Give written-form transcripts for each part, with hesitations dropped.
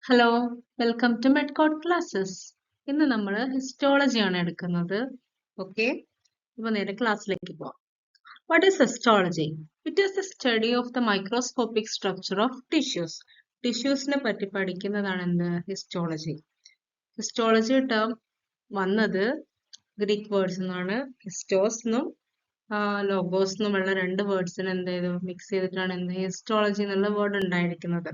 Hello, welcome to medcode classes. ഇന്ന് നമ്മൾ histology ആണ് എടുക്കുന്നത്. ഓക്കെ, അപ്പോൾ നേരെ ക്ലാസ്സിലേക്ക് പോവാം. What is histology? It is the study of the microscopic structure of tissues. ടിഷ്യൂസിനെ പറ്റി പഠിക്കുന്നതാണ് എന്ത് ഹിസ്റ്റോളജി. ഹിസ്റ്റോളജി ടേം വന്നത് ഗ്രീക്ക് വേർഡ്സ് നിന്നാണ്. ഹിസ്റ്റോസ് എന്നും ലോഗോസ് എന്നുമുള്ള രണ്ട് വേർഡ്സിന് എന്ത് ചെയ്തു മിക്സ് ചെയ്തിട്ടാണ് എന്ത് ഹിസ്റ്റോളജി എന്നുള്ള വേർഡ് ഉണ്ടായിരിക്കുന്നത്.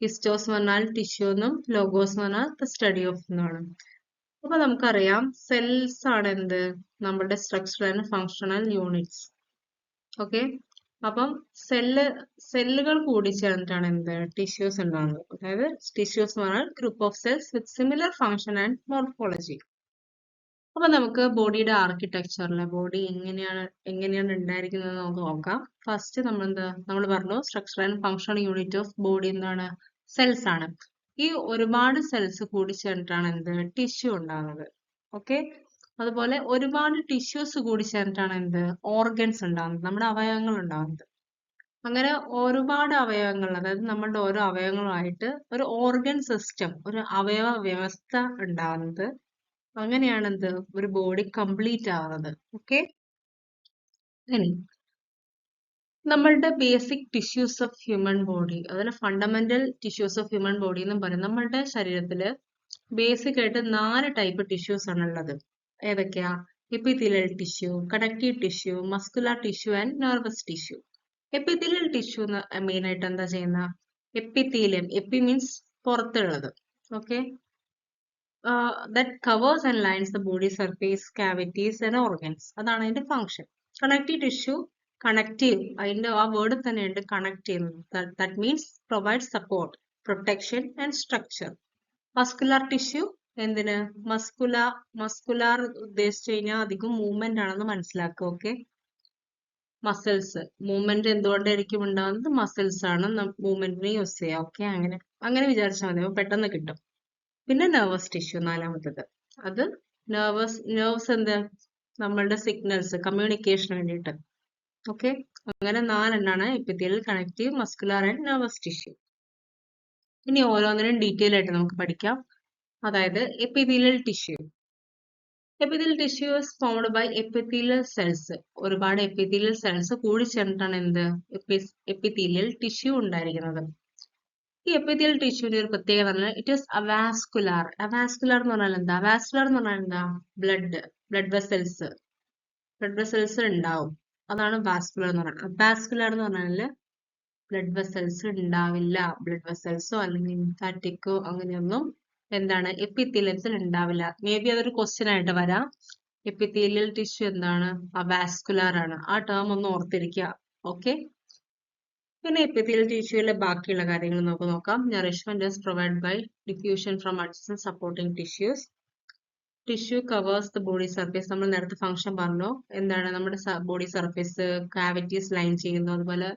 ഹിസ്റ്റോസ് എന്ന് പറഞ്ഞാൽ ടിഷ്യൂ എന്നും ലോഗോസ് എന്ന് പറഞ്ഞാൽ ദ സ്റ്റഡി ഓഫ് എന്നാണ്. അപ്പൊ നമുക്കറിയാം സെൽസ് ആണ് എന്ത് നമ്മുടെ structural and functional units. Okay, അപ്പം സെല്ലുകൾ കൂടി ചേർന്നിട്ടാണ് എന്ത് ടിഷ്യൂസ് ഉണ്ടാകുന്നത്. അതായത് ടിഷ്യൂസ് എന്ന് പറഞ്ഞാൽ group of cells with similar function and morphology. അപ്പൊ നമുക്ക് ബോഡിയുടെ ആർക്കിടെക്ചറിലെ ബോഡി എങ്ങനെയാണ് ഉണ്ടായിരിക്കുന്നത് നമുക്ക് നോക്കാം. ഫസ്റ്റ് നമ്മൾ പറഞ്ഞു structure and functional unit of body എന്താണ് സെൽസ് ആണ്. ഈ ഒരുപാട് സെൽസ് കൂടി ചേർന്നിട്ടാണ് എന്ത് ടിഷ്യൂ ഉണ്ടാകുന്നത്. ഓക്കെ, അതുപോലെ ഒരുപാട് ടിഷ്യൂസ് കൂടി ചേർന്നിട്ടാണ് എന്ത് ഓർഗൻസ് ഉണ്ടാകുന്നത്, നമ്മുടെ അവയവങ്ങൾ ഉണ്ടാകുന്നത്. അങ്ങനെ ഒരുപാട് അവയവങ്ങൾ, അതായത് നമ്മളുടെ ഓരോ അവയവങ്ങളായിട്ട് ഒരു ഓർഗൻ സിസ്റ്റം, ഒരു അവയവ വ്യവസ്ഥ ഉണ്ടാകുന്നത്. അങ്ങനെയാണ് എന്ത് ഒരു ബോഡി കംപ്ലീറ്റ് ആവുന്നത്. ഓക്കെ, ഇനി നമ്മളുടെ basic tissues of human body, അതിന് fundamental tissues of human body എന്നും പറയും. നമ്മളുടെ ശരീരത്തില് ബേസിക് ആയിട്ട് 4 ടൈപ്പ് ടിഷ്യൂസ് ആണ് ഉള്ളത്. ഏതൊക്കെയാ? Epithelial tissue, connective tissue, muscular tissue and nervous tissue. Epithelial tissue main ആയിട്ട് എന്താ ചെയ്യുന്ന? എപ്പിത്തീലിയം, എപ്പി മീൻസ് പുറത്തുള്ളത്. Okay, that covers and lines the body surface, cavities and organs. അതാണ് അതിന്റെ ഫംഗ്ഷൻ. കണക്റ്റീവ് ടിഷ്യൂ, കണക്റ്റീവ്, അതിന്റെ ആ വേർഡ് തന്നെയുണ്ട് connect ചെയ്യുന്നത്. That means provide support, protection and structure. Muscular tissue എന്തിന്? മസ്കുലാർ ഉദ്ദേശിച്ചു കഴിഞ്ഞാൽ അധികം മൂവ്മെന്റ് ആണെന്ന് മനസ്സിലാക്കുക. ഓക്കെ, മസിൽസ് മൂവ്മെന്റ് എന്തുകൊണ്ടായിരിക്കും ഉണ്ടാകുന്നത്? മസിൽസ് ആണ് മൂവ്മെന്റിന് യൂസ് ചെയ്യുക. ഓക്കെ, അങ്ങനെ വിചാരിച്ചാൽ മതി, പെട്ടെന്ന് കിട്ടും. പിന്നെ നെർവസ് ടിഷ്യൂ നാലാമത്തത്. അത് നെർവ്സ് എന്ത് നമ്മളുടെ സിഗ്നൽസ് കമ്മ്യൂണിക്കേഷന് വേണ്ടിയിട്ട്. ഓക്കെ, അങ്ങനെ 4 epithelial, connective, muscular and nervous tissue. ഇനി ഓരോന്നിനും ഡീറ്റെയിൽ ആയിട്ട് നമുക്ക് പഠിക്കാം. അതായത് epithelial tissue. Epithelial tissue is formed by epithelial cells. ഒരുപാട് എപ്പിത്തീലിയൽ സെൽസ് കൂടി ചേർന്നിട്ടാണ് എന്ത് എപ്പിത്തീലിയൽ ടിഷ്യൂ ഉണ്ടായിരിക്കുന്നത്. ഈ എപ്പിത്തീലിയൽ ടിഷ്യൂവിന്റെ ഒരു പ്രത്യേകത പറഞ്ഞാൽ ഇറ്റ് ഈസ് അവാസ്കുലാർ. അവാസ്കുലാർ എന്ന് പറഞ്ഞാൽ എന്താ? അവാസ്കുലാർ എന്ന് പറഞ്ഞാൽ എന്താ? ബ്ലഡ് വെസൽസ് ഉണ്ടാവും. അതാണ് വാസ്കുലർ എന്ന് പറയുന്നത്. അവാസ്കുലാർ എന്ന് പറഞ്ഞാല് ബ്ലഡ് വെസൽസ് ഉണ്ടാവില്ല. ബ്ലഡ് വെസൽസോ അല്ലെങ്കിൽ ലിംഫാറ്റിക്കോ അങ്ങനെയൊന്നും എന്താണ് എപ്പിത്തീലിയത്തിൽ ഉണ്ടാവില്ല. മേ ബി അതൊരു ക്വസ്റ്റ്യൻ ആയിട്ട് വരാം. എപ്പിത്തീലിയൽ ടിഷ്യൂ എന്താണ്? അവാസ്കുലാർ ആണ്. ആ ടേം ഒന്ന് ഓർത്തിരിക്കുക. ഓക്കെ, പിന്നെ എപ്പിത്തീലിയൽ ടിഷ്യൂയിലെ ബാക്കിയുള്ള കാര്യങ്ങൾ നമുക്ക് നോക്കാം. Nourishment is provide by diffusion from adjacent supporting tissues. Tissue covers the body surface. നമ്മൾ നേരത്തെ ഫംഗ്ഷൻ പറഞ്ഞു. എന്താണ് നമ്മുടെ ബോഡി സർഫേസ്, കാവിറ്റീസ് ലൈൻ ചെയ്യുന്നു, അതുപോലെ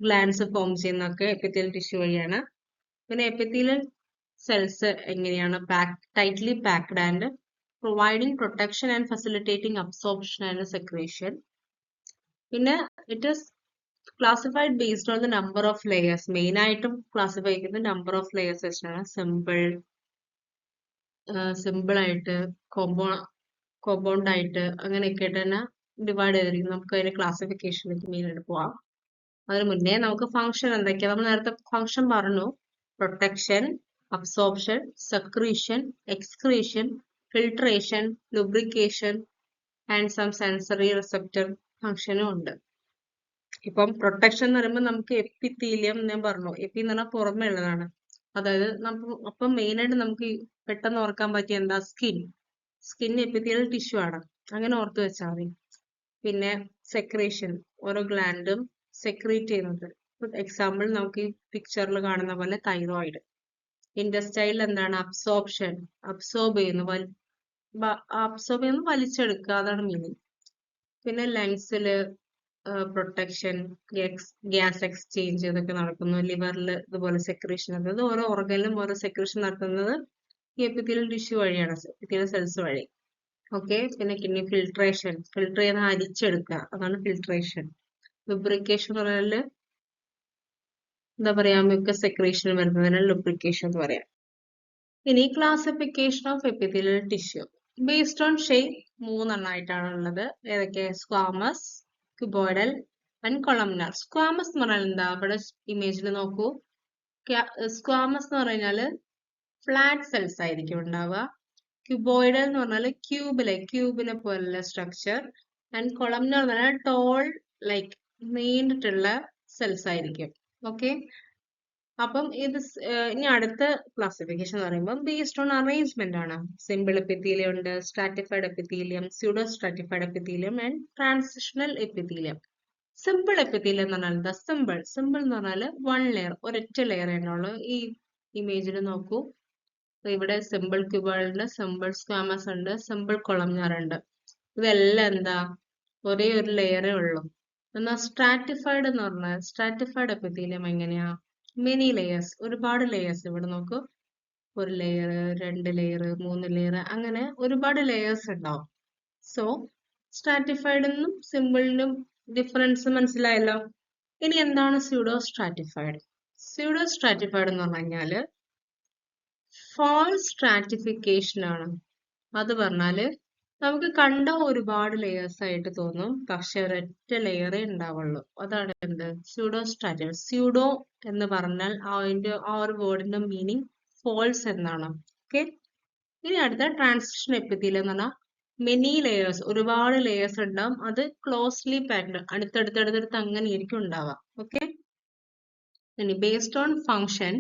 ഗ്ലാൻഡ്സ് ഫോം ചെയ്യുന്നതൊക്കെ എപ്പിത്തീലിയൽ ടിഷ്യൂ വഴിയാണ്. പിന്നെ എപ്പിത്തീലിയൽ സെൽസ് എങ്ങനെയാണ്? Tightly packed and providing protection and facilitating absorption and secretion. പിന്നെ it is classified based on the number of layers. മെയിൻ ആയിട്ടും ക്ലാസിഫൈ ചെയ്യുന്നത് നമ്പർ ഓഫ് ലെയേഴ്സ് വെച്ചാണ്. സിമ്പിൾ ആയിട്ട്, കോമ്പൗണ്ട് ആയിട്ട്, അങ്ങനെയൊക്കെ ആയിട്ട് തന്നെ ഡിവൈഡ് ചെയ്തിരിക്കും. നമുക്ക് അതിന്റെ ക്ലാസിഫിക്കേഷനിലേക്ക് മെയിൻ ആയിട്ട് പോവാം. അതിന് മുന്നേ നമുക്ക് ഫംഗ്ഷൻ എന്തൊക്കെയാ? നമ്മൾ നേരത്തെ ഫംഗ്ഷൻ പറഞ്ഞു. Protection, absorption, secretion, excretion, filtration, lubrication and some sensory receptor ഫംഗ്ഷനും ഉണ്ട്. ഇപ്പം പ്രൊട്ടക്ഷൻ എന്ന് പറയുമ്പോൾ നമുക്ക് എപ്പിത്തീലിയം ഞാൻ പറഞ്ഞു. എപ്പി എന്ന് പറഞ്ഞാൽ പുറമേ ഉള്ളതാണ്. അതായത് അപ്പം മെയിൻ ആയിട്ട് നമുക്ക് പെട്ടെന്ന് ഓർക്കാൻ പറ്റിയ എന്താ? സ്കിൻ എപ്പിത്തീലിയൽ ടിഷ്യൂ ആണ്. അങ്ങനെ ഓർത്ത് വെച്ചാൽ മതി. പിന്നെ സെക്രീഷൻ, ഓരോ ഗ്ലാൻഡും സെക്രീറ്റ് ചെയ്യുന്നത്. എക്സാമ്പിൾ നമുക്ക് ഈ പിക്ചറിൽ കാണുന്ന പോലെ തൈറോയിഡ്. ഇൻഡസ്റ്റൈൽ എന്താണ്? അബ്സോർബ് ചെയ്യുന്നു, വലിച്ചെടുക്കുക, അതാണ് മീനിങ്. പിന്നെ ലങ്സില് പ്രൊട്ടക്ഷൻ, ഗ്യാസ് എക്സ്ചേഞ്ച് ഇതൊക്കെ നടക്കുന്നു. ലിവറിൽ ഇതുപോലെ സെക്രീഷൻ, അതായത് ഓരോ ഓർഗനിലും ഓരോ സെക്രീഷൻ നടത്തുന്നത് ഈ എപ്പിത്തീലിയൽ ടിഷ്യൂ വഴിയാണ്, എപ്പിത്തീലിയൽ സെൽസ് വഴി. ഓക്കെ, പിന്നെ കിഡ്നി ഫിൽട്രേഷൻ, ഫിൽട്ടർ ചെയ്യുന്ന അരിച്ചെടുക്കുക, അതാണ് ഫിൽട്രേഷൻ. lubrication എന്ന് പറഞ്ഞാല് എന്താ പറയാ? മിക്ക സെക്രീഷൻ വരുന്നതിനാണ് lubrication എന്ന് പറയാം. ഇനി classification of epithelial tissue based on shape മൂന്നെണ്ണമായിട്ടാണ് ഉള്ളത്. ഏതൊക്കെ? Squamous, cuboidal and columnar. Squamous എന്ന് പറഞ്ഞാൽ എന്താ? ഇവിടെ ഇമേജിൽ നോക്കൂ. സ്ക്വാമസ് എന്ന് പറഞ്ഞാല് ഫ്ലാറ്റ് സെൽസ് ആയിരിക്കും ഉണ്ടാവുക. ക്യൂബോയിഡൽ എന്ന് പറഞ്ഞാൽ ക്യൂബിനെ പോലുള്ള സ്ട്രക്ചർ. ആൻഡ് കൊളംനാർ എന്ന് പറഞ്ഞാൽ ടോൾ ലൈക്ക് നീണ്ടിട്ടുള്ള സെൽസ് ആയിരിക്കും. ഓക്കെ, അപ്പം ഇത് ഇനി അടുത്ത ക്ലാസിഫിക്കേഷൻ എന്ന് പറയുമ്പോൾ ബേസ്ഡ് ഓൺ അറേഞ്ച്മെന്റ് ആണ്. സിമ്പിൾ എപ്പിത്തീലിയം ഉണ്ട്, stratified epithelium, pseudo stratified epithelium and transitional epithelium. Simple epithelium എന്ന് പറഞ്ഞാൽ എന്താ? സിമ്പിൾ എന്ന് പറഞ്ഞാൽ വൺ ലെയർ, ഒരൊറ്റ ലെയർ ഉള്ളൂ. ഈ ഇമേജിൽ നോക്കൂ, ഇവിടെ സിമ്പിൾ ക്യൂബോയിഡ് ഉണ്ട്, സിമ്പിൾ സ്ക്വാമസ് ഉണ്ട്, സിമ്പിൾ കൊളംനാർ ഉണ്ട്. ഇതെല്ലാം എന്താ? ഒരേ ഒരു ലെയറേ ഉള്ളൂ. എന്നാൽ സ്ട്രാറ്റിഫൈഡ് എന്ന് പറഞ്ഞാൽ സ്ട്രാറ്റിഫൈഡ് എപ്പിത്തീലിയം എങ്ങനെയാ? മെനി ലെയേഴ്സ്, ഒരുപാട് ലെയേഴ്സ്. ഇവിടെ നോക്കൂ, ഒരു ലെയർ, 2 ലെയർ, 3 ലെയർ, അങ്ങനെ ഒരുപാട് ലെയേഴ്സ് ഉണ്ടാവും. സോ സ്ട്രാറ്റിഫൈഡിനും സിമ്പിളിനും ഡിഫറൻസ് മനസ്സിലായല്ലോ. ഇനി എന്താണ് സ്യൂഡോ സ്ട്രാറ്റിഫൈഡ്? സ്യൂഡോ സ്ട്രാറ്റിഫൈഡ് എന്ന് പറഞ്ഞു കഴിഞ്ഞാല് ഫാൾസ് സ്ട്രാറ്റിഫിക്കേഷൻ ആണ്. അത് പറഞ്ഞാല് നമുക്ക് കണ്ട ഒരുപാട് ലെയേഴ്സ് ആയിട്ട് തോന്നും, പക്ഷെ ഒരൊറ്റ ലെയറേ ഉണ്ടാവുള്ളൂ. അതാണ് എന്ത്? Pseudo stratified. സ്യൂഡോ എന്ന് പറഞ്ഞാൽ അതിന്റെ ആ ഒരു വേർഡിന്റെ മീനിങ് ഫോൾസ് എന്നാണ്. ഓക്കെ, ഇനി അടുത്ത ട്രാൻസിഷൻ എപ്പിത്തീലിയം എന്ന് പറഞ്ഞാൽ മെനി ലെയേഴ്സ്, ഒരുപാട് ലെയേഴ്സ് ഉണ്ടാവും. അത് ക്ലോസ്ലി പാക്ഡ്, അടുത്തടുത്തടുത്തടുത്ത് അങ്ങനെ ആയിരിക്കും ഉണ്ടാവുക. ഓക്കെ, ഇനി based on function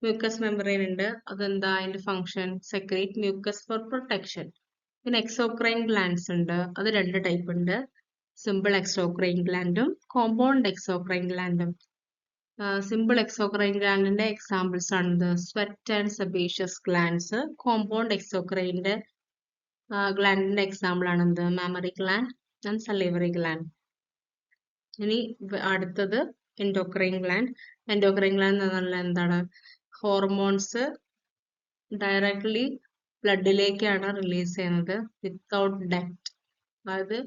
mucous membrane ഉണ്ട്. അതെന്താ അതിന്റെ function? Secrete mucus for protection. പിന്നെ എക്സോക്രൈൻ ഗ്ലാൻഡ്സ് ഉണ്ട്, അത് 2 ടൈപ്പ് ഉണ്ട്. സിമ്പിൾ എക്സോക്രൈൻ ഗ്ലാൻഡും കോമ്പൗണ്ട് എക്സോക്രൈൻ ഗ്ലാൻഡും. സിമ്പിൾ എക്സോക്രൈൻ ഗ്ലാൻഡിന്റെ എക്സാമ്പിൾസ് ആണ് sweat and sebaceous glands. Compound എക്സോക്രൈൻ്റെ ഗ്ലാൻഡിന്റെ എക്സാമ്പിൾ ആണ് എന്ത്? Mammary gland and salivary gland. ഇനി അടുത്തത് എൻഡോക്രൈൻ ഗ്ലാൻഡ്. എൻഡോക്രൈൻ ഗ്ലാൻഡ് എന്ന് പറഞ്ഞാൽ എന്താണ്? ഹോർമോൺസ് ഡയറക്ട്ലി ബ്ലഡിലേക്കാണ് റിലീസ് ചെയ്യുന്നത് വിത്തൗട്ട് ഡക്റ്റ്. അതായത്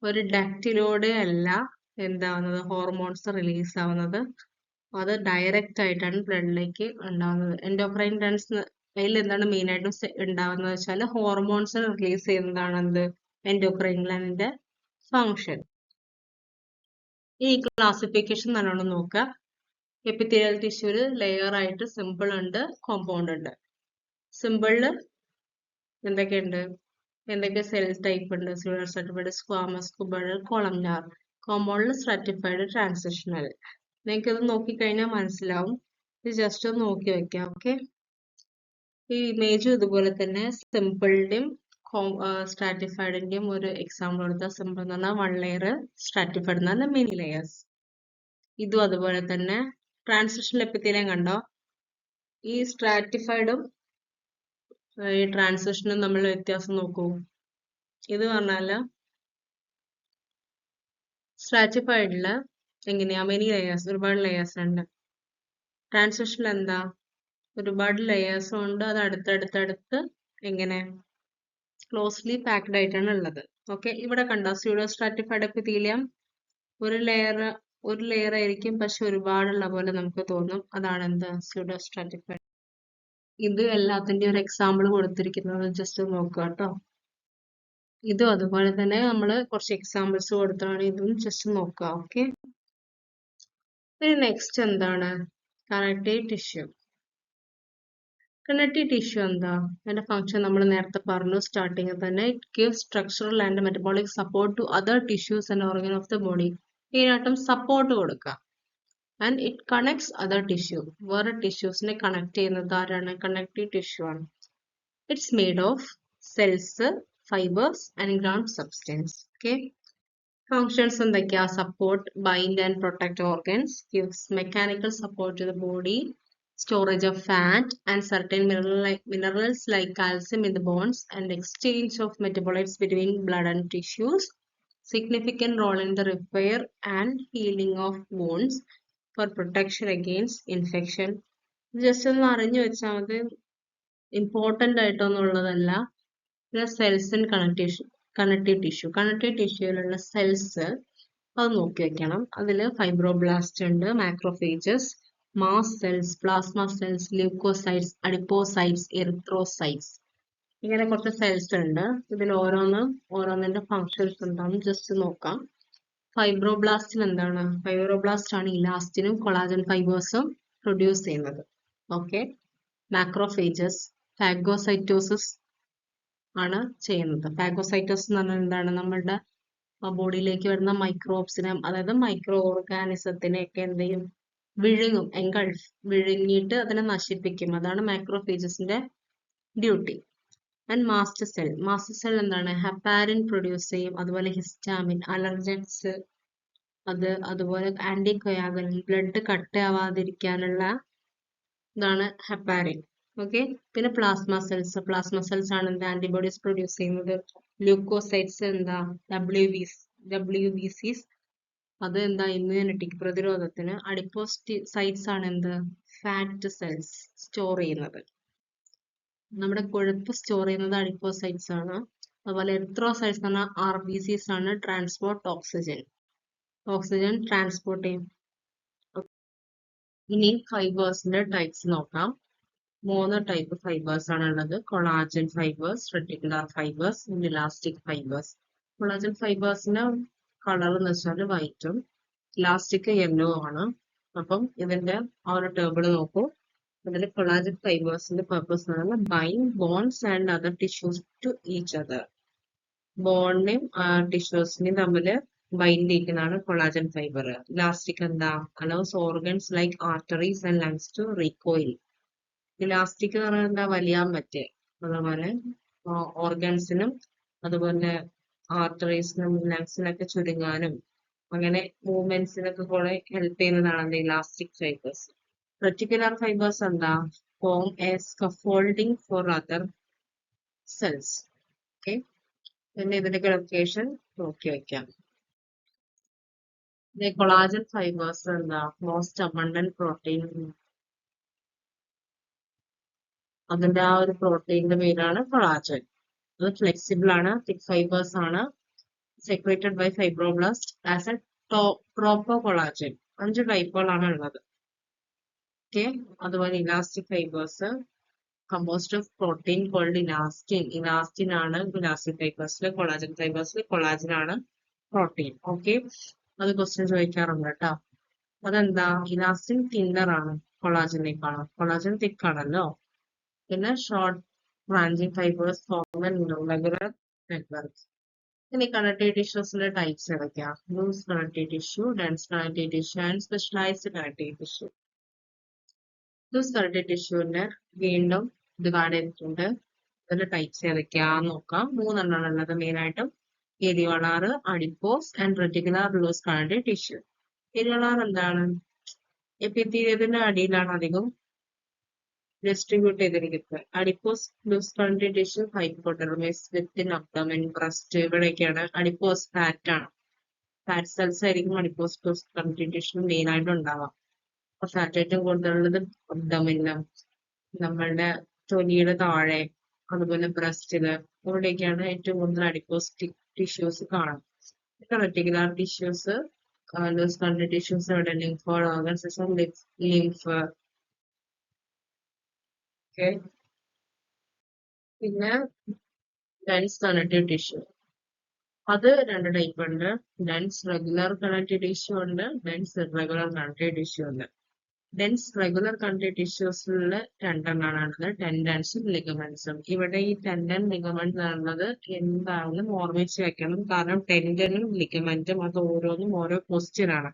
ഒരു ഡക്റ്റിലൂടെ അല്ല എന്താവുന്നത് ഹോർമോൺസ് റിലീസ് ആവുന്നത്, അത് ഡയറക്റ്റ് ആയിട്ടാണ് ബ്ലഡിലേക്ക് ഉണ്ടാവുന്നത്. എൻഡോക്രൈൻ ഗ്ലാൻഡ്സ് അതിൽ എന്താണ് മെയിൻ ആയിട്ടും ഉണ്ടാവുന്നത് വെച്ചാൽ ഹോർമോൺസ് റിലീസ് ചെയ്യുന്നതാണ് എന്ത്? എൻഡോക്രൈൻ ഗ്ലാൻഡിന്റെ ഫങ്ഷൻ. ഈ ക്ലാസിഫിക്കേഷൻ നല്ലോണം നോക്കുക. എപ്പിത്തീലിയൽ ടിഷ്യൂല് ലെയർ ആയിട്ട് സിമ്പിൾ ഉണ്ട്, കോമ്പൗണ്ട് ഉണ്ട്. സിമ്പിളില് എന്തൊക്കെയുണ്ട്? എന്തൊക്കെ സെൽ ടൈപ്പ് ഉണ്ട്? Pseudo stratified, squamous, cuboidal, columnar. കോമ്പൗണ്ടിൽ സ്ട്രാറ്റിഫൈഡ്, ട്രാൻസിഷണൽ. നിങ്ങൾക്ക് ഇത് നോക്കിക്കഴിഞ്ഞാൽ മനസ്സിലാവും. ഇത് ജസ്റ്റ് ഒന്ന് നോക്കി വെക്കാം. ഓക്കെ, ഈ ഇമേജും ഇതുപോലെ തന്നെ സിമ്പിളിന്റെയും സ്ട്രാറ്റിഫൈഡിന്റെയും ഒരു എക്സാമ്പിൾ എടുത്താൽ, സിമ്പിൾ എന്ന് പറഞ്ഞാൽ 1 ലെയർ, സ്ട്രാറ്റിഫൈഡ് എന്ന് പറഞ്ഞാൽ മെനി ലെയേഴ്സ്. ഇതും അതുപോലെ തന്നെ. ട്രാൻസിഷണൽ എപ്പിത്തീലിയം കണ്ടോ? ഈ സ്ട്രാറ്റിഫൈഡും ഈ ട്രാൻസിഷനും തമ്മിലുള്ള വ്യത്യാസം നോക്കൂ. ഇത് പറഞ്ഞാല് സ്ട്രാറ്റിഫൈഡില് എങ്ങനെയാ? മെനി ലെയേഴ്സ്, ഒരുപാട് ലെയേഴ്സ് ഉണ്ട്. ട്രാൻസിഷനിൽ എന്താ? ഒരുപാട് ലെയേഴ്സും ഉണ്ട്, അത് അടുത്തടുത്തടുത്ത് എങ്ങനെ ക്ലോസ്ലി പാക്ഡ് ആയിട്ടാണ് ഉള്ളത്. ഓക്കെ, ഇവിടെ കണ്ടോ? സ്യൂഡോ സ്ട്രാറ്റിഫൈഡ് എപ്പിത്തീലിയം ഒരു ലെയർ ആയിരിക്കും, പക്ഷെ ഒരുപാടുള്ള പോലെ നമുക്ക് തോന്നും. അതാണ് എന്ത്? Pseudo stratified. ഇത് എല്ലാത്തിന്റെയും ഒരു എക്സാമ്പിൾ കൊടുത്തിരിക്കുന്നത് ജസ്റ്റ് നോക്കുക കേട്ടോ. ഇതും അതുപോലെ തന്നെ നമ്മൾ കുറച്ച് എക്സാമ്പിൾസ് കൊടുത്താണ്, ഇതും ജസ്റ്റ് നോക്കുക. ഓക്കെ, ഇനി നെക്സ്റ്റ് എന്താണ്? Connective tissue. കണക്റ്റീവ് ടിഷ്യൂ എന്താ? അതിന്റെ ഫംഗ്ഷൻ നമ്മൾ നേരത്തെ പറഞ്ഞു സ്റ്റാർട്ടിങ്ങിൽ തന്നെ. It gives structural and metabolic support to other tissues and organ of the body. ഇതിനായിട്ടും സപ്പോർട്ട് കൊടുക്കുക. And it connects other tissue. വേറെ ടിഷ്യൂസിനെ കണക്ട് ചെയ്യുന്നത് ആരാണ്? കണക്റ്റീവ് ടിഷ്യൂ ആണ്. It's made of cells, fibers and ground substance. Okay, functions എന്തൊക്കെയാ? support, bind and protect organs, gives mechanical support to the body, storage of fat and certain minerals like calcium in the bones, and exchange of metabolites between blood and tissues, significant role in the repair and healing of wounds, for protection against infection. Just ഒന്ന് അറിഞ്ഞു വെച്ചാൽ മതി, important ആയിട്ടൊന്നുള്ളതല്ല. Cells and connective ടിഷ്യൂയിലുള്ള cells അത് നോക്കി വെക്കണം. അതിൽ ഫൈബ്രോബ്ലാസ്റ്റ് ഉണ്ട്, macrophages, mast cells, plasma cells, leukocytes, adipocytes, erythrocytes. ഇങ്ങനെ കുറച്ച് സെൽസ് ഉണ്ട്. ഇതിൽ ഓരോന്നിന്റെ ഫങ്ഷൻസ് എന്താണെന്ന് ജസ്റ്റ് നോക്കാം. ഫൈബ്രോബ്ലാസ്റ്റിൽ എന്താണ്? ഫൈബ്രോബ്ലാസ്റ്റ് ആണ് ഇലാസ്റ്റിനും കൊളാജൻ ഫൈബേഴ്സും പ്രൊഡ്യൂസ് ചെയ്യുന്നത്. ഓക്കെ. മാക്രോഫേജസ്, ഫാഗോസൈറ്റോസിസ് ആണ് ചെയ്യുന്നത്. ഫാഗോസൈറ്റോസിസ് എന്ന് പറഞ്ഞാൽ എന്താണ്? നമ്മളുടെ ബോഡിയിലേക്ക് വരുന്ന മൈക്രോബ്സിനെ, അതായത് മൈക്രോ ഓർഗാനിസത്തിനെ ഒക്കെ എന്ത് ചെയ്യും? വിഴുങ്ങും, എൻഗൾഫ്, വിഴുങ്ങിയിട്ട് അതിനെ നശിപ്പിക്കും. അതാണ് മാക്രോഫേജസിന്റെ duty. And master cell. Master cell എന്താണ്? ഹെപ്പാരിൻ പ്രൊഡ്യൂസ് ചെയ്യും. അതുപോലെ ഹിസ്റ്റാമിൻ, അലർജൻസ്, അതുപോലെ ആന്റി കൊയാഗുലൻ, ബ്ലഡ് കട്ടയാവാതിരിക്കാനുള്ള ഇതാണ് ഹെപ്പാരിൻ. ഓക്കെ. പിന്നെ പ്ലാസ്മ സെൽസ്. പ്ലാസ്മ സെൽസ് ആണ് എന്താ? ആന്റിബോഡീസ് പ്രൊഡ്യൂസ് ചെയ്യുന്നത്. ല്യൂക്കോസൈറ്റ്സ് എന്താ? WBCs. അത് എന്താ? ഇമ്മ്യൂണിറ്റിക്ക്, പ്രതിരോധത്തിന്. അഡിപ്പോസൈറ്റ്സ് ആണ് എന്ത്? ഫാറ്റ് സെൽസ് സ്റ്റോർ ചെയ്യുന്നത്. നമ്മുടെ കൊഴുപ്പ് സ്റ്റോർ ചെയ്യുന്നത് അഡിപ്പോസൈറ്റ്സ് ആണ്. അതുപോലെ എറിത്രോസൈറ്റ്സ് എന്ന് പറഞ്ഞാൽ RBCs ആണ്, ട്രാൻസ്പോർട്ട് ഓക്സിജൻ ട്രാൻസ്പോർട്ട് ചെയ്യും. ഇനി ഫൈബേഴ്സിന്റെ ടൈപ്സ് നോക്കാം. 3 ടൈപ്പ് ഫൈബേഴ്സ് ആണ് ഉള്ളത്. Collagen fibres, reticular fibres, elastic fibres. Collagen ഫൈബേഴ്സിന്റെ കളർ എന്ന് വെച്ചാൽ വൈറ്റും ഇലാസ്റ്റിക് യെല്ലോ ആണ്. അപ്പം ഇതിന്റെ ആ ഒരു ടേബിൾ നോക്കൂ. അതിൽ കൊളാജൻ ഫൈബേഴ്സിന്റെ പർപ്പസ് എന്ന് പറഞ്ഞാൽ bind bones and other tissues to each other. ബോണിനെയും ടിഷ്യൂസിനെയും തമ്മിൽ ബൈൻഡ് ചെയ്യിക്കുന്നതാണ് കൊളാജൻ ഫൈബർ. ഇലാസ്റ്റിക് എന്താ? Allows organs like arteries and lungs to recoil. Elastic എന്ന് പറഞ്ഞാൽ എന്താ? വലിയാൻ പറ്റേ. അതുപോലെ ഓർഗൻസിനും അതുപോലെ ആർട്ടറീസിനും ലങ്സിനൊക്കെ ചുരുങ്ങാനും അങ്ങനെ മൂവ്മെന്റ്സിനൊക്കെ കൂടെ ഹെൽപ്പ് ചെയ്യുന്നതാണ് ഇലാസ്റ്റിക് ഫൈബേഴ്സ്. റെറ്റിക്കുലർ ഫൈബേഴ്സ് എന്താ? Form a scaffolding for other cells. Okay. പിന്നെ ഇതിന്റെ ലൊക്കേഷൻ നോക്കി വെക്കാം. കൊളാജൻ ഫൈബേഴ്സ് എന്താ? Most abundant protein. അതിന്റെ ആ ഒരു പ്രോട്ടീന്റെ പേരാണ് കൊളാജൻ. അത് ഫ്ലെക്സിബിൾ ആണ്, തിക് ഫൈബേഴ്സ് ആണ്, secreted by fibroblast as a tropocollagen. 5 ടൈപ്പുകളാണ് ഉള്ളത്. ഓക്കെ. അതുപോലെ elastic fibres composed of protein called elastin. Elastin ആണ് ഇലാസ്റ്റിക് ഫൈബേഴ്സിൽ. കൊളാജൻ ഫൈബേഴ്സിൽ കൊളാജൻ ആണ് പ്രോട്ടീൻ. ഓക്കെ. അത് ക്വസ്റ്റ്യൻ ചോദിക്കാറുണ്ട് കേട്ടോ. അതെന്താ? ഇലാസ്റ്റിൻ തിന്നർ ആണ് കൊളാജനേക്കാളും. കൊളാജൻ തിക്ക് ആണല്ലോ. പിന്നെ short branching fibres form regular network. ഇനി കണക്റ്റീവ് ടിഷ്യൂസിന്റെ ടൈപ്സ് ഏതൊക്കെയാണ്? Loose connective tissue, dense connective tissue and specialised connective tissue. Loose connective ടിഷ്യൂവിന്റെ വീണ്ടും ഡിവൈഡ് ചെയ്തിട്ടുണ്ട്. അതിന്റെ ടൈപ്സ് ഏതൊക്കെയാന്ന് നോക്കാം. 3 എണ്ണമാണ് ഉള്ളത് മെയിൻ ആയിട്ടും. Areolar, adipose and reticular loose connective tissue. Areolar എന്താണ്? എപ്പിത്തീലിയത്തിന്റെ അടിയിലാണ് അധികം ഡിസ്ട്രിബ്യൂട്ട് ചെയ്തിരിക്കുന്നത്. Adipose loose connective tissue hypodermis, within abdomen, breast, ഇവിടെയൊക്കെയാണ്. അഡിപ്പോസ് ഫാറ്റ് ആണ്. ഫാറ്റ് സെൽസ് ആയിരിക്കും adipose loose connective tissue main ആയിട്ട് ഉണ്ടാവാം. അപ്പൊ ഫാറ്റ് ഏറ്റവും കൂടുതലുള്ളത് അബ്ഡോമനിലും, നമ്മളുടെ തൊലിയുടെ താഴെ, അതുപോലെ ബ്രസ്റ്റില്, ഇവിടെയൊക്കെയാണ് ഏറ്റവും കൂടുതൽ അഡിപ്പോസ് ടിഷ്യൂസ് കാണും. Reticular tissues, loose connective tissues ഇവിടെ ലിംഫ് ഓർഗൻസ്, ലിംഫ്. ഓക്കെ. പിന്നെ ഡെൻസ് കണക്റ്റീവ് ടിഷ്യൂ, അത് 2 ടൈപ്പ് ഉണ്ട്. ഡെൻസ് റെഗുലർ കണക്റ്റീവ് ടിഷ്യൂ ഉണ്ട്, ഡെൻസ് ഇറഗുലർ കണക്റ്റീവ് ടിഷ്യൂ ഉണ്ട്. ഡെൻസ് റെഗുലർ കണക്റ്റീവ് ടിഷ്യൂസിൽ 2 എണ്ണമാണ് ഉള്ളത്, ടെൻഡൻസും ലിഗമെന്റ്സും. ഇവിടെ ഈ ടെൻഡൻ ലിഗമെന്റ് എന്നുള്ളത് എന്തായാലും ഓർമ്മിച്ച് വെക്കണം. കാരണം ടെൻഡനും ലിഗമെന്റും അത് ഓരോന്നും ഓരോ ക്വസ്റ്റ്യൻ ആണ്.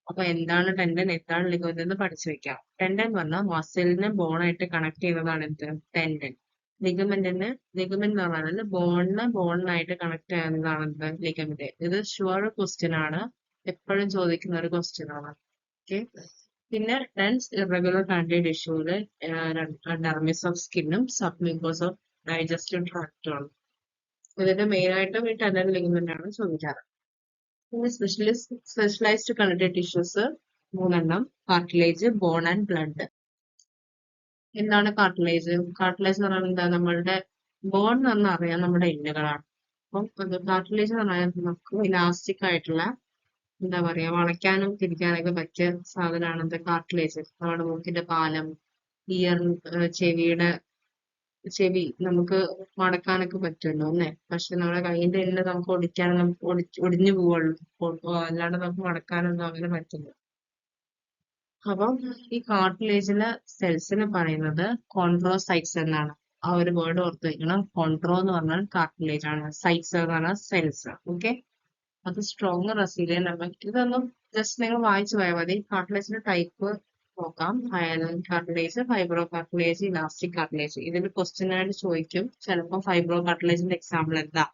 അപ്പൊ എന്താണ് ടെൻഡൻ, എന്താണ് ലിഗമെന്റ് എന്ന് പഠിച്ചു വെക്കാം. ടെൻഡൻ പറഞ്ഞാൽ മസിലിനെ ബോണായിട്ട് കണക്ട് ചെയ്യുന്നതാണ് എന്ത്? ടെൻഡൻ. ലിഗമെന്റ് എന്ന് പറഞ്ഞാൽ ബോണിനായിട്ട് കണക്ട് ചെയ്യുന്നതാണ് എന്ത്? ലിഗമെന്റ്. ഇത് ഷുവർ ക്വസ്റ്റ്യൻ ആണ്, എപ്പോഴും ചോദിക്കുന്ന ഒരു ക്വസ്റ്റ്യൻ ആണ്. ഓക്കെ. പിന്നെ ഡെൻസ് ഇറഗുലർ കണക്റ്റീവ് ടിഷ്യൂല് ഡെർമിസ് ഓഫ് സ്കിന്നും സബ്മ്യൂക്കോസ് ഓഫ് ഡൈജസ്റ്റീവ് ട്രാക്റ്റും ആണ്. ഇതിന്റെ മെയിൻ ആയിട്ടും ഈ ടെൻഡൻ ലിഗമെന്റ് ആണ് ചോദിക്കാറ്. പിന്നെ സ്പെഷ്യലൈസ്ഡ് കണക്റ്റീവ് ടിഷ്യൂസ് 3 എണ്ണം. Cartilage, bone and blood. എന്താണ് കാർട്ടിലേജ്? കാർട്ടിലേജ് എന്ന് പറഞ്ഞാൽ എന്താ? നമ്മളുടെ ബോൺ എന്ന് പറഞ്ഞാൽ അറിയാം നമ്മുടെ എല്ലുകളാണ്. അപ്പം കാർട്ടിലേജ് എന്ന് പറഞ്ഞാൽ നമുക്ക് ഇലാസ്റ്റിക് ആയിട്ടുള്ള എന്താ പറയാ, വളയ്ക്കാനും തിരിക്കാനൊക്കെ പറ്റിയ സാധനമാണ് എന്ത്, കാർട്ടിലേജ്. നമ്മുടെ മൂക്കിന്റെ പാലം, ഇയർ, ചെവി നമുക്ക് മടക്കാനൊക്കെ പറ്റുമല്ലോ അല്ലേ. പക്ഷെ നമ്മുടെ കൈയിന്റെ എല്ലാം നമുക്ക് ഒടിക്കാനും നമുക്ക് ഒടിഞ്ഞു പോവുള്ളൂ. അല്ലാണ്ട് നമുക്ക് മടക്കാനൊന്നും അങ്ങനെ പറ്റില്ല. അപ്പം ഈ കാർട്ടിലേജിലെ സെൽസിനെ പറയുന്നത് കോൺഡ്രോസൈറ്റ്സ് എന്നാണ്. ആ ഒരു വേർഡ് ഓർത്ത് വെക്കണം. കോൺഡ്രോ എന്ന് പറഞ്ഞാൽ കാർട്ടിലേജ് ആണ്, സൈറ്റ്സ് എന്ന് പറഞ്ഞാൽ സെൽസ്. ഓക്കെ, അത് സ്ട്രോങ് റെസിലിയന്റ് ആണ്. ഇതൊന്നും ജസ്റ്റ് നിങ്ങൾ വായിച്ചു പോയാൽ മതി. കാർട്ടിലേജിന്റെ ടൈപ്പ് നോക്കാം. Hyaline cartilage, fibro cartilage, elastic cartilage. ഇതിൽ ക്വസ്റ്റ്യൻ ആയിട്ട് ചോദിക്കും ചിലപ്പോൾ ഫൈബ്രോ കാർട്ടിലേജിന്റെ എക്സാമ്പിൾ എന്താ.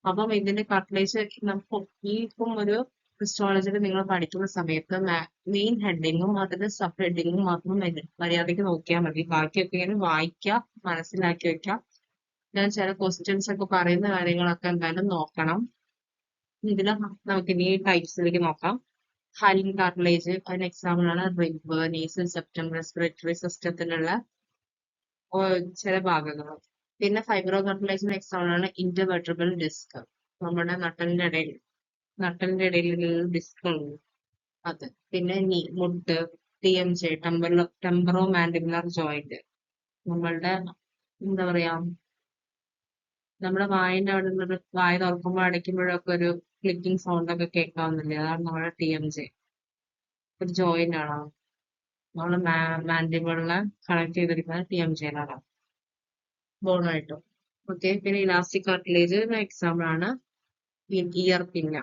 അപ്പം ഇതിന്റെ കാർട്ടിലേജ് നമുക്ക് ഈ ഇപ്പം ഒരു ഹിസ്റ്റോളജിയിൽ നിങ്ങൾ പഠിക്കുന്ന സമയത്ത് മെയിൻ ഹെഡിങ്ങും അതിന്റെ സബ് ഹെഡിങ്ങും മാത്രം മര്യാദയ്ക്ക് നോക്കിയാൽ മതി. ബാക്കിയൊക്കെ ഇങ്ങനെ വായിക്കാം, മനസ്സിലാക്കി വെക്കാം. ഞാൻ ചില ക്വസ്റ്റ്യൻസ് ഒക്കെ പറയുന്ന കാര്യങ്ങളൊക്കെ എന്തായാലും നോക്കണം. ഇതിൽ നമുക്ക് ഇനി ടൈപ്സിലേക്ക് നോക്കാം. ഹൈലൻ കാർട്ടിലേജ്, അതിന് എക്സാമ്പിൾ ആണ് റിബ്, നേസൽ സെപ്റ്റം, റെസ്പിറേറ്ററി സിസ്റ്റത്തിലുള്ള ചില ഭാഗങ്ങൾ. പിന്നെ ഫൈബ്രോ കാർട്ടിലേജിന്റെ എക്സാമ്പിൾ ആണ് ഇന്റർവെർട്ടബ്രൽ ഡിസ്ക്, നമ്മുടെ നട്ടലിന്റെ ഇടയിൽ ഡിസ്ക് ഉണ്ട് അത്. പിന്നെ മുട്ട്, TMJ, ടെമ്പറോ മാൻഡിബുലർ ജോയിന്റ്, നമ്മളുടെ എന്താ പറയാ, നമ്മുടെ വായന്റെ അവിടെ നിന്ന് വായ തുറക്കുമ്പോൾ അടയ്ക്കുമ്പോഴൊക്കെ ഒരു ക്ലിക്കിംഗ് സൗണ്ട് ഒക്കെ കേൾക്കാവുന്നില്ലേ, അതാണ് നമ്മുടെ TMJ. ഒരു ജോയിന്റ് ആണ് നമ്മള് മാൻഡിബിളിനെ കണക്ട് ചെയ്തിരിക്കുന്നത് TMJ-യിലാണ്, ബോണായിട്ടും. ഓക്കെ, പിന്നെ ഇലാസ്റ്റിക് കാർട്ടിലേജ് എക്സാമ്പിൾ ആണ് ഇയർ പിന്ന,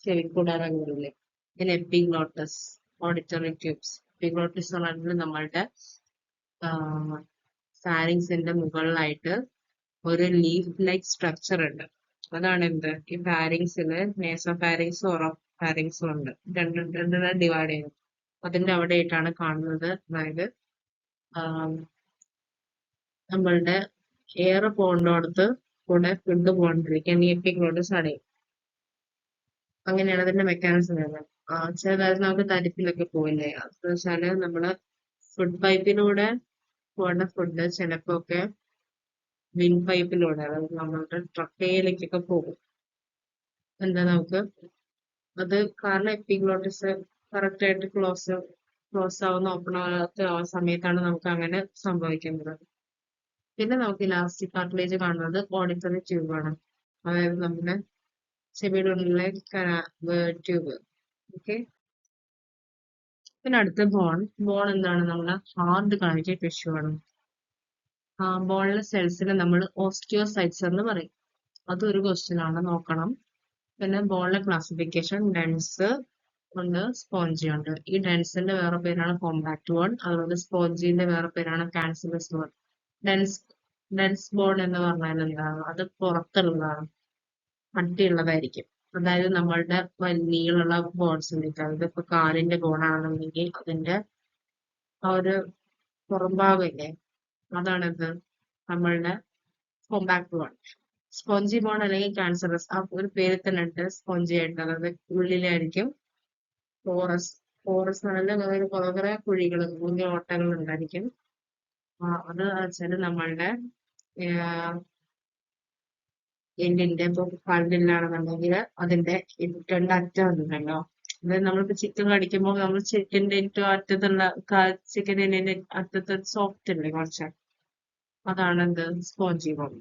ചെവിക്കൂടാരങ്ങളില്ലേ. പിന്നെ എപ്പിഗ്ലോട്ടസ്, ഓഡിറ്ററി ട്യൂബ്സ്. എപ്പിഗ്ലോട്ടസ് എന്ന് പറഞ്ഞാൽ നമ്മളുടെ ഫാരിങ്സിന്റെ മുകളിലായിട്ട് ഒരു ലീഫ് ലൈക്ക് സ്ട്രക്ചർ ഉണ്ട്. അതാണ് എന്ത്, ഈ ഫാരിങ്സില് നേസോ ഫാരിങ്സും ഒറോ ഫാരിങ്സും ഉണ്ട്, രണ്ടിനെ ഡിവൈഡ് ചെയ്യുന്നു. അതിന്റെ അവിടെയായിട്ടാണ് കാണുന്നത്. അതായത് നമ്മളുടെ എയർ പോകേണ്ടടുത്ത് കൂടെ ഫുഡ് പോകണ്ടിരിക്കാൻ ഈ എപ്പിഗ്ലോട്ടസ് അടയും. അങ്ങനെയാണ് അതിന്റെ മെക്കാനിസം വരുന്നത്. ചിലതായത് നമുക്ക് തരിപ്പിലൊക്കെ പോയില്ലേ, അത് വെച്ചാല് നമ്മള് ഫുഡ് പൈപ്പിലൂടെ പോകേണ്ട ഫുഡ് ചിലപ്പോ ഒക്കെ വിൻ പൈപ്പിലൂടെ, അതായത് നമ്മളുടെ ട്രക്കയിലേക്കൊക്കെ പോകും. എന്താ നമുക്ക് അത് കാരണം എപ്പിഗ്ലോട്ടിസ് കറക്റ്റ് ആയിട്ട് ക്ലോസ് ആവുന്ന ഓപ്പൺ ആവാത്ത ആ സമയത്താണ് നമുക്ക് അങ്ങനെ സംഭവിക്കുന്നത്. പിന്നെ നമുക്ക് ഇലാസ്റ്റിക് കാർട്ടിലേജ് കാണുന്നത് ഓഡിറ്ററി ട്യൂബാണ്, അതായത് നമ്മുടെ ചെവിയുടെ ഉള്ളിലെ ട്യൂബ്. ഓക്കെ, പിന്നെ അടുത്ത ബോൺ എന്താണ്, നമ്മുടെ ഹാർഡ് കണക്റ്റീവ് ടിഷ്യൂ ആണ്. ബോണിലെ സെൽസിനെ നമ്മൾ ഓസ്റ്റിയോസൈറ്റ്സ് എന്ന് പറയും. അതൊരു ക്വസ്റ്റ്യൻ ആണ്, നോക്കണം. പിന്നെ ബോണിലെ ക്ലാസിഫിക്കേഷൻ ഡെൻസ് ഉണ്ട്, സ്പോഞ്ചി ഉണ്ട്. ഈ ഡെൻസിന്റെ വേറെ പേരാണ് കോമ്പാക്ട് ബോൺ, അതുപോലെ സ്പോഞ്ചിന്റെ വേറെ പേരാണ് കാൻസിലസ് ബോൺ. ഡെൻസ് ബോൺ എന്ന് പറഞ്ഞാൽ എന്താണ്, അത് പുറത്തുള്ളതാണ്, കട്ടിയുള്ളതായിരിക്കും. അതായത് നമ്മളുടെ നീളമുള്ള ബോൺസ് ഉണ്ട്. അതായത് ഇപ്പൊ കാലിന്റെ ബോണാണെന്നുണ്ടെങ്കിൽ അതിന്റെ ആ ഒരു പുറംഭാഗമില്ലേ, അതാണിത് നമ്മളുടെ കോമ്പാക്ട് ബോൺ. സ്പോഞ്ചി ബോൺ അല്ലെങ്കിൽ കാൻസറസ്, ആ ഒരു പേരിൽ തന്നെ ഉണ്ട് സ്പോഞ്ചി ആയിട്ട്, അതായത് ഉള്ളിലായിരിക്കും പോറസ്. പോറസ് നല്ല കുറെ കുഴികൾ, കുഞ്ഞു ഓട്ടകൾ ഉണ്ടായിരിക്കും. അത് വെച്ചാല് നമ്മളുടെ എല്ലിന്റെ ഇപ്പൊ പല്ലിലാണെന്നുണ്ടെങ്കിൽ അതിന്റെ രണ്ടറ്റം ഉണ്ടല്ലോ, അതായത് നമ്മളിപ്പോ ചിക്കൻ കടിക്കുമ്പോൾ നമ്മൾ ചിക്കന്റെ ഏറ്റവും അറ്റത്തുള്ള ചിക്കൻ എല്ലിന്റെ അറ്റത്ത് സോഫ്റ്റ് ഉണ്ട് കുറച്ച്, അതാണ് എന്ത്, സ്പോഞ്ചി ബോൺ.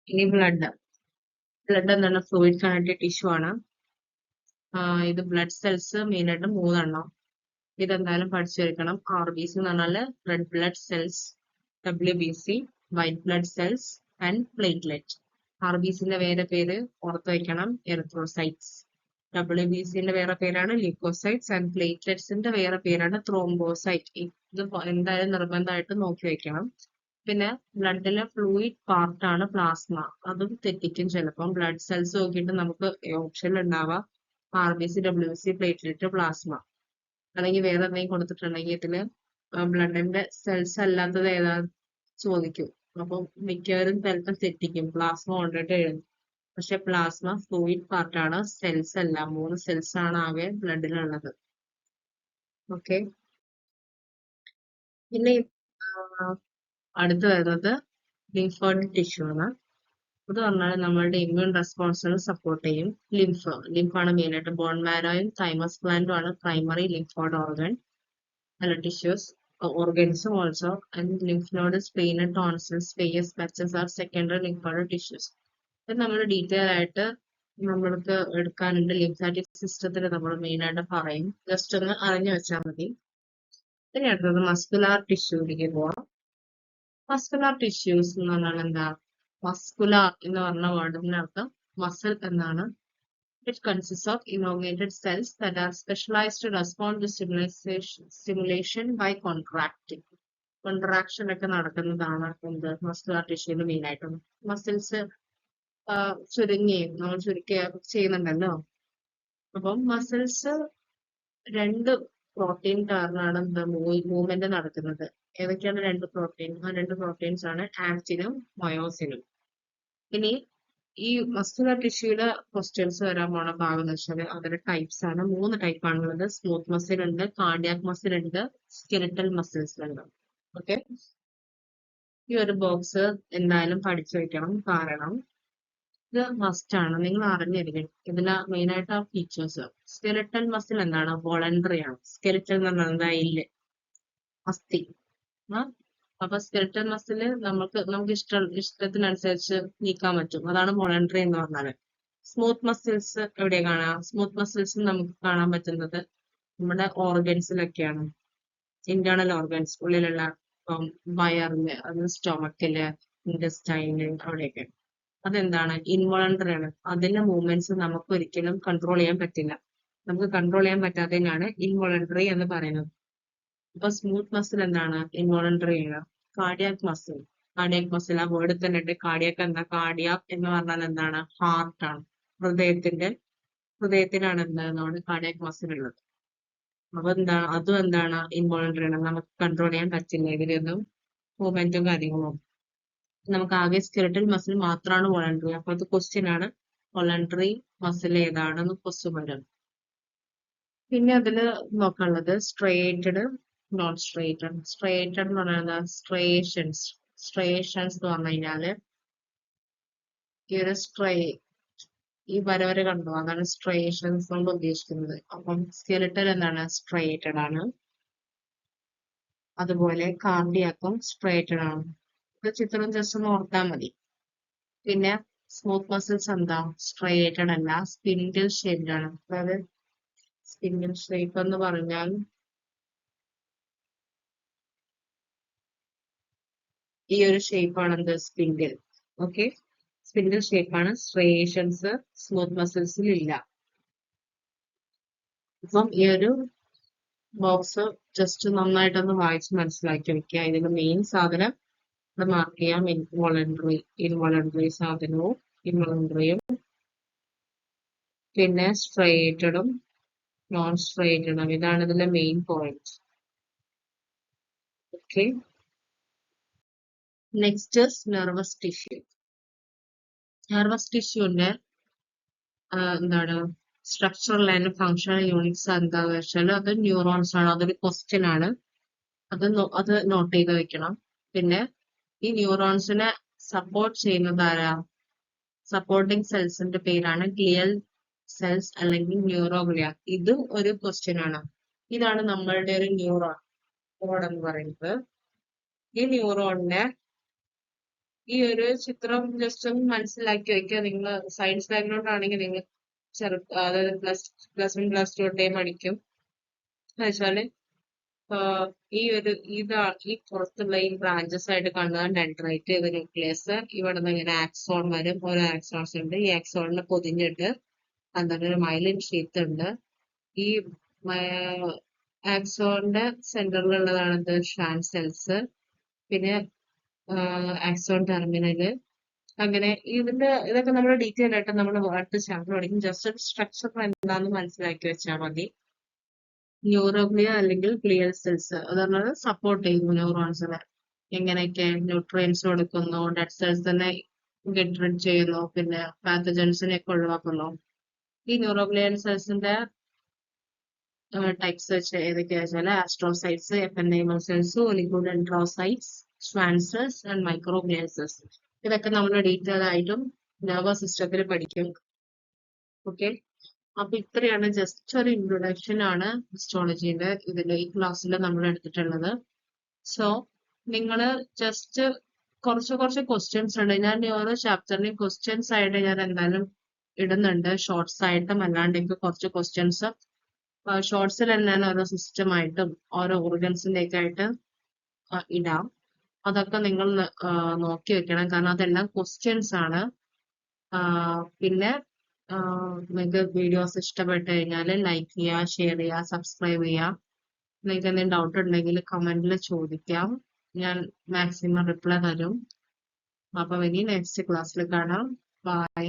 ഇനി ബ്ലഡ് എന്താണ്, ഫ്ലൂയിഡ് കണക്റ്റീവ് ടിഷ്യൂ ആണ്. ഇത് ബ്ലഡ് സെൽസ് മെയിനായിട്ട് 3 എണ്ണം. ഇതെന്തായാലും പഠിച്ചു വെക്കണം. RBC എന്ന് പറഞ്ഞാല് red blood cells, WBC white blood cells and platelet. RBCന്റെ വേറെ പേര് ഓർത്ത് വയ്ക്കണം, എറിത്രോസൈറ്റ്സ്. WBCന്റെ വേറെ പേരാണ് ല്യൂക്കോസൈറ്റ്സ് ആൻഡ് പ്ലേറ്റ്ലെറ്റ്സിന്റെ വേറെ പേരാണ് ത്രോംബോസൈറ്റ്. ഇത് എന്തായാലും നിർബന്ധമായിട്ട് നോക്കി വെക്കണം. പിന്നെ ബ്ലഡിലെ ഫ്ലൂയിഡ് പാർട്ടാണ് പ്ലാസ്മ, അതും തെറ്റിക്കും ചിലപ്പം. ബ്ലഡ് സെൽസ് നോക്കിയിട്ട് നമുക്ക് ഓപ്ഷൻ ഉണ്ടാവാം RBC, WBC, പ്ലേറ്റ്ലെറ്റ്, പ്ലാസ്മ, അല്ലെങ്കിൽ വേറെ എന്തെങ്കിലും കൊടുത്തിട്ടുണ്ടെങ്കിൽ ഇതില് ബ്ലഡിന്റെ സെൽസ് അല്ലാത്തത് ഏതാ ചോദിക്കും. അപ്പൊ മിക്കവരും ചിലപ്പോൾ തെറ്റിക്കും, പ്ലാസ്മ കൊണ്ടിട്ട് എഴുതും. പക്ഷെ പ്ലാസ്മ ഫ്ലൂയിഡ് പാർട്ടാണ്, സെൽസ് അല്ല. 3 സെൽസ് ആണ് ആകെ ബ്ലഡിലുള്ളത്. ഓക്കെ, പിന്നെ അടുത്ത് വരുന്നത് ലിംഫോയിഡ് ടിഷ്യൂ ആണ്. അത് പറഞ്ഞാൽ നമ്മളുടെ ഇമ്മ്യൂൺ റെസ്പോൺസിനെ സപ്പോർട്ട് ചെയ്യും. ലിംഫാണ് മെയിൻ ആയിട്ട്. ബോൺ മാരോയും തൈമസ് ഗ്ലാൻഡും ആണ് പ്രൈമറി ലിംഫോയിഡ് ഓർഗൻ അല്ല ടിഷ്യൂസ് ഓർഗൻസും also. And lymph node, spleen, tonsils, വെയ്യസ് patches are secondary lymphoid tissues. ഇത് നമ്മൾ ഡീറ്റെയിൽ ആയിട്ട് നമ്മൾക്ക് എടുക്കാനുണ്ട്. ലിംഫാറ്റിക് സിസ്റ്റത്തിൽ നമ്മൾ മെയിൻ ആയിട്ട് പറയും. ജസ്റ്റ് ഒന്ന് അറിഞ്ഞു വെച്ചാൽ മതി. ഇനി അടുത്തത് മസ്കുലാർ ടിഷ്യൂലേക്ക് പോവാം. മസ്കുലാർ ടിഷ്യൂസ് എന്ന് പറഞ്ഞാൽ എന്താ? മസ്കുലാർ എന്ന് പറഞ്ഞ വേർഡിന്റെ അർത്ഥം മസിൽ എന്നാണ്. It consist of elongated cells that are specialized to respond to stimulation by contracting. Contraction ഒക്കെ നടക്കുന്നതാണ് എന്ത് മസ്കുലാർ ടിഷ്യൂല് മെയിൻ ആയിട്ടും. മസിൽസ് ചുരുങ്ങുകയും നമ്മൾ ചുരുക്കുകയൊക്കെ ചെയ്യുന്നുണ്ടല്ലോ. അപ്പം മസിൽസ് രണ്ട് പ്രോട്ടീൻ കാരണമാണ് എന്താ മൂവ്മെന്റ് നടക്കുന്നത്. ഏതൊക്കെയാണ് രണ്ട് പ്രോട്ടീൻ? ആ രണ്ട് പ്രോട്ടീൻസ് ആണ് ആക്റ്റിനും മയോസിനും. ഇനി ഈ മസ്കുലർ ടിഷ്യൂടെ ക്വസ്റ്റ്യൻസ് വരാൻ പോണ ഭാഗം എന്ന് വെച്ചാൽ അതിന്റെ ടൈപ്സ് ആണ്. 3 ടൈപ്പ് ആണുള്ളത്. സ്മൂത്ത് മസിൽ ഉണ്ട്, കാർഡിയാക് മസിൽ ഉണ്ട്, സ്കെലിറ്റൽ മസിൽസ് ഉണ്ട്. ഓക്കെ, ഈ ഒരു ബോക്സ് എന്തായാലും പഠിച്ചു വെക്കണം. കാരണം ഇത് മസ്റ്റ് ആണ്, നിങ്ങൾ അറിഞ്ഞിരിക്കണം. ഇതിലെ മെയിൻ ആയിട്ട് ആ ഫീച്ചേഴ്സ്. സ്കെലിറ്റൽ മസിൽ എന്താണ്? വോളണ്ടറി ആണ്. സ്കെലിറ്റൽ എന്ന് പറഞ്ഞാൽ എന്താ? അസ്ഥി. അപ്പൊ സ്കെലിറ്റൽ മസിൽ നമുക്ക് ഇഷ്ടത്തിനനുസരിച്ച് നീക്കാൻ പറ്റും. അതാണ് വോളണ്ടറി എന്ന് പറഞ്ഞാല്. സ്മൂത്ത് മസിൽസ് എവിടെയാ കാണാം? സ്മൂത്ത് മസിൽസ് നമുക്ക് കാണാൻ പറ്റുന്നത് നമ്മുടെ ഓർഗൻസിലൊക്കെയാണ്. ഇന്റേണൽ ഓർഗൻസ്, ഉള്ളിലുള്ള വയറില്, അത് സ്റ്റൊമക്കില്, ഇൻഡസ്റ്റൈനില്, അവിടെയൊക്കെ. അതെന്താണ്? ഇൻവോളണ്ടറി ആണ്. അതിന്റെ മൂവ്മെന്റ്സ് നമുക്ക് ഒരിക്കലും കൺട്രോൾ ചെയ്യാൻ പറ്റില്ല. നമുക്ക് കൺട്രോൾ ചെയ്യാൻ പറ്റാത്തതിനാണ് ഇൻവോളണ്ടറി എന്ന് പറയുന്നത്. അപ്പൊ സ്മൂത്ത് മസിൽ എന്താണ്? ഇൻവോളണ്ടറി ആണ്. കാർഡിയാക് മസിൽ ആ വേർഡ് തന്നെ ഉണ്ട്. കാർഡിയാക് എന്താ? കാർഡിയാക് എന്ന് പറഞ്ഞാൽ എന്താണ്? ഹാർട്ട് ആണ്. ഹൃദയത്തിനാണ് എന്താണ് കാർഡിയാക് മസിൽ ഉള്ളത്. അപ്പൊ എന്താണ്? അതും എന്താണ്? ഇൻവോളണ്ടറി ആണ്. നമുക്ക് കൺട്രോൾ ചെയ്യാൻ പറ്റില്ല ഇതിലൊന്നും മൂവ്മെന്റും കാര്യങ്ങളും. നമുക്ക് ആകെ സ്കെലിറ്റൽ മസിൽ മാത്രമാണ് വോളണ്ടറി. അപ്പൊ അത് ക്വസ്റ്റ്യൻ ആണ്, വോളണ്ടറി മസിൽ ഏതാണെന്ന് ക്വസ്റ്റ്യൻ വരും. പിന്നെ അതില് നോക്കാനുള്ളത് സ്ട്രേറ്റഡ്, നോൺ സ്ട്രേറ്റഡ്. സ്ട്രേറ്റഡ് എന്ന് പറയുന്നത് സ്ട്രേഷൻസ് എന്ന് പറഞ്ഞു കഴിഞ്ഞാല് ഈ ഒരു ഈ വര കണ്ടോ? അതാണ് സ്ട്രേഷൻസ് കൊണ്ട് ഉദ്ദേശിക്കുന്നത്. അപ്പം സ്കെലിറ്റൽ എന്താണ്? സ്ട്രേറ്റഡ് ആണ്. അതുപോലെ കാർഡിയാക്കും സ്ട്രേറ്റഡ് ആണ്. ഇത് ചിത്രം ജസ്റ്റ് ഒന്ന് ഓർത്താൽ മതി. പിന്നെ സ്മൂത്ത് മസിൽസ് എന്താ? സ്ട്രേറ്റഡ് അല്ല, സ്പിൻഡിൽ ഷേപ്ഡ് ആണ്. അതായത് സ്പിൻഡിൽ ഷേപ്പ് എന്ന് പറഞ്ഞാൽ ഈ ഒരു ഷേപ്പാണ് എന്ത്? സ്പിൻഡിൽ. ഓക്കെ, സ്പിൻഡിൽ ഷേപ്പാണ്. സ്ട്രേഷൻസ് സ്മൂത്ത് മസിൽസിൽ ഇല്ല. അപ്പം ഈ ഒരു ബോക്സ് ജസ്റ്റ് നന്നായിട്ടൊന്ന് വായിച്ച് മനസ്സിലാക്കി വെക്കുക. ഇതിന്റെ മെയിൻ സാധനം അത് മാർക്ക് ചെയ്യാം. ഇൻവോളണ്ടറി സാധനവും ഇൻവോളണ്ടറിയും, പിന്നെ സ്ട്രേറ്റഡും നോൺ സ്ട്രേറ്റഡും. ഇതാണ് ഇതിന്റെ main point. Okay, next nervous tissue. Nervous ടിഷ്യൂന്റെ എന്താണ് സ്ട്രക്ചറൽ ആൻഡ് ഫങ്ഷണൽ യൂണിറ്റ്സ് എന്താന്ന് വെച്ചാൽ അത് ന്യൂറോൺസ് ആണ്. അതൊരു ക്വസ്റ്റ്യൻ ആണ്. അത് നോട്ട് ചെയ്ത് വെക്കണം. പിന്നെ ഈ ന്യൂറോൺസിനെ സപ്പോർട്ട് ചെയ്യുന്നത് ആരാ? സപ്പോർട്ടിംഗ് സെൽസിന്റെ പേരാണ് ഗ്ലിയൽ സെൽസ് അല്ലെങ്കിൽ ന്യൂറോഗ്ലിയ. ഇതും ഒരു ക്വസ്റ്റ്യൻ ആണ്. ഇതാണ് നമ്മളുടെ ഒരു ന്യൂറോൺ എന്ന് പറയുന്നത്. ഈ ന്യൂറോണിനെ ഈ ഒരു ചിത്രം ജസ്റ്റ് ഒന്ന് മനസ്സിലാക്കി വെക്കുക. നിങ്ങൾ സയൻസ് ബാക്ക്ഗ്രൗണ്ട് ആണെങ്കിൽ നിങ്ങൾ അതായത് പ്ലസ് 1 പ്ലസ് 2 തൊട്ടേ പഠിക്കും. എന്നുവെച്ചാല് ഈ പുറത്തുള്ള ഈ ബ്രാഞ്ചസ് ആയിട്ട് കാണുന്നതാണ് ഡെൻഡ്രൈറ്റ്, ഇത് ന്യൂക്ലിയസ്. ഇവിടെ നിന്ന് ഇങ്ങനെ ആക്സോൺ വരും. ഓരോ ആക്സോൺസ് ഉണ്ട്. ഈ ആക്സോണിനെ പൊതിഞ്ഞിട്ട് എന്താണ് ഒരു മൈലിൻ ഷീത്ത് ഉണ്ട്. ഈ ആക്സോണിന്റെ സെന്ററിലുള്ളതാണ് എന്ത്? Schwann cells. പിന്നെ ആക്സോൺ ടെർമിനല്. അങ്ങനെ ഇതൊക്കെ നമ്മൾ ഡീറ്റെയിൽ ആയിട്ട് നമ്മൾ അടുത്ത ചാപ്റ്റർ പഠിക്കും. ജസ്റ്റ് സ്ട്രക്ചർ എന്താന്ന് മനസ്സിലാക്കി വെച്ചാൽ മതി. ന്യൂറോഗ്ലിയ അല്ലെങ്കിൽ ഗ്ലിയൽ സെൽസ് അത് പറഞ്ഞാൽ സപ്പോർട്ട് ചെയ്യും ന്യൂറോൺസിനെ. എങ്ങനെയൊക്കെ ന്യൂട്രിയൻസ് കൊടുക്കുന്നു, ഡെഡ് സെൽസ് തന്നെ ഗെറ്റ് റിഡ് ചെയ്യുന്നു, പിന്നെ പാത്തജൻസിനെ ഒക്കെ ഒഴിവാക്കുന്നു. ഈ ന്യൂറോഗ്ലിയൽ സെൽസിന്റെ ടൈപ്സ് വെച്ച് ഏതൊക്കെയാ വെച്ചാൽ astrocytes, ependymal cells, oligodendrocytes, Schwann cells and microglial cells. ഇതൊക്കെ നമ്മൾ ഡീറ്റെയിൽ ആയിട്ടും നെർവസ് സിസ്റ്റത്തിൽ പഠിക്കും. ഓക്കെ, അപ്പൊ ഇത്രയാണ് ജസ്റ്റ് ഒരു ഇൻട്രൊഡക്ഷൻ ആണ് ഹിസ്റ്റോളജിയുടെ ഇതിൽ ഈ ക്ലാസ്സിൽ നമ്മൾ എടുത്തിട്ടുള്ളത്. സോ നിങ്ങൾ ജസ്റ്റ് കുറച്ച് ക്വസ്റ്റ്യൻസ് ഉണ്ട്. ഞാൻ ഓരോ ചാപ്റ്ററിനെയും ക്വസ്റ്റ്യൻസ് ആയിട്ട് ഞാൻ എന്തായാലും ഇടുന്നുണ്ട്, ഷോർട്സ് ആയിട്ടും അല്ലാണ്ടെങ്കിൽ കുറച്ച് ക്വസ്റ്റ്യൻസ് ഷോർട്സിൽ ഞാൻ ഓരോ സിസ്റ്റമായിട്ടും ഓരോ ഓർഗൻസിന്റെ ഒക്കെ ആയിട്ട് ഇടാം. അതൊക്കെ നിങ്ങൾ നോക്കി വെക്കണം, കാരണം അതെല്ലാം ക്വസ്റ്റ്യൻസ് ആണ്. പിന്നെ നിങ്ങൾക്ക് വീഡിയോസ് ഇഷ്ടപ്പെട്ട് കഴിഞ്ഞാൽ ലൈക്ക് ചെയ്യുക, ഷെയർ ചെയ്യുക, സബ്സ്ക്രൈബ് ചെയ്യുക. നിങ്ങൾക്ക് എന്തെങ്കിലും ഡൗട്ട് ഉണ്ടെങ്കിൽ കമന്റിൽ ചോദിക്കാം, ഞാൻ മാക്സിമം റിപ്ലൈ തരും. അപ്പൊ ഇനി നെക്സ്റ്റ് ക്ലാസ്സിൽ കാണാം. ബൈ.